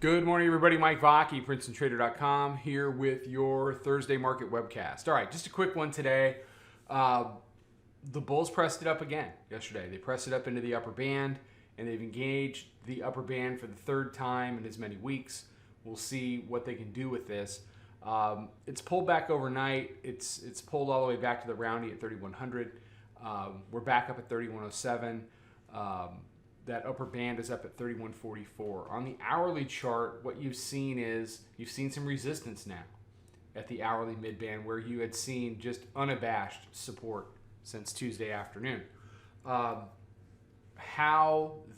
Good morning, everybody. Mike Vacchi, Princetontrader.com, here with your Thursday market webcast. All right, just a quick one today. The bulls pressed it up again yesterday. They pressed it up into the upper band, and they've engaged the upper band for the third time in as many weeks. We'll see what they can do with this. It's pulled back overnight. It's pulled all the way back to the roundie at 3,100. We're back up at 3,107. That upper band is up at 3144. On the hourly chart, what you've seen is some resistance now at the hourly midband where you had seen just unabashed support since Tuesday afternoon. How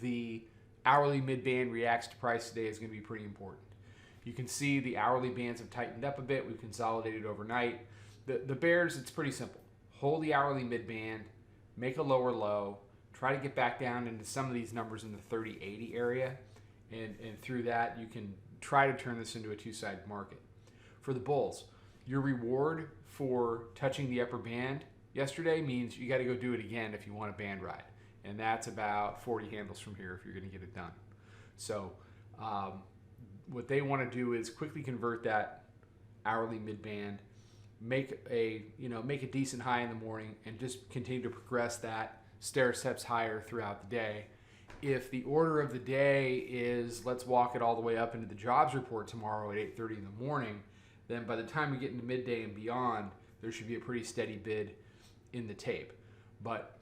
the hourly midband reacts to price today is going to be pretty important. You can see the hourly bands have tightened up a bit. We've consolidated overnight. The bears, it's pretty simple. Hold the hourly midband, make a lower low, try to get back down into some of these numbers in the 30-80 area, and through that you can try to turn this into a two-sided market. For the bulls, your reward for touching the upper band yesterday means you got to go do it again if you want a band ride, and that's about 40 handles from here if you're going to get it done. So what they want to do is quickly convert that hourly mid-band, make a decent high in the morning, and just continue to progress that stair steps higher throughout the day. If the order of the day is let's walk it all the way up into the jobs report tomorrow at 8:30 in the morning, then by the time we get into midday and beyond, there should be a pretty steady bid in the tape. But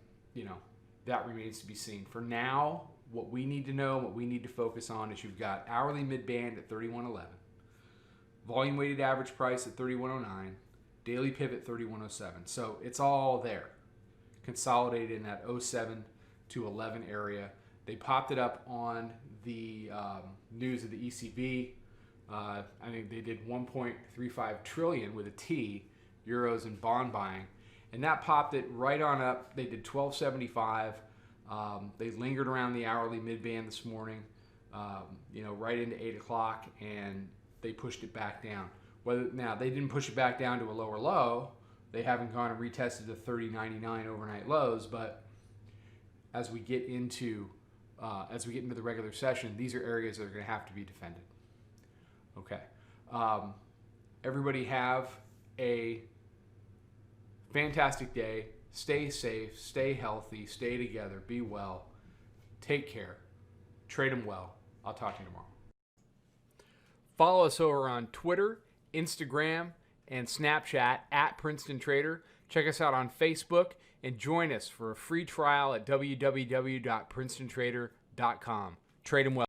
that remains to be seen. For now, what we need to know, what we need to focus on is you've got hourly mid-band at 3111, volume weighted average price at 3109, daily pivot 3107. So it's all there, consolidated in that 07 to 11 area. They popped it up on the news of the ECB. I think they did 1.35 trillion with a T euros in bond buying, and that popped it right on up. They did 1275. They lingered around the hourly midband this morning, right into 8 o'clock, and they pushed it back down. Now they didn't push it back down to a lower low. They haven't gone and retested the 30.99 overnight lows, but as we get into the regular session, these are areas that are going to have to be defended. Okay, everybody have a fantastic day. Stay safe, stay healthy, stay together, be well, take care, trade them well. I'll talk to you tomorrow. Follow us over on Twitter, Instagram, and Snapchat at Princeton Trader. Check us out on Facebook and join us for a free trial at www.princetontrader.com. Trade them well.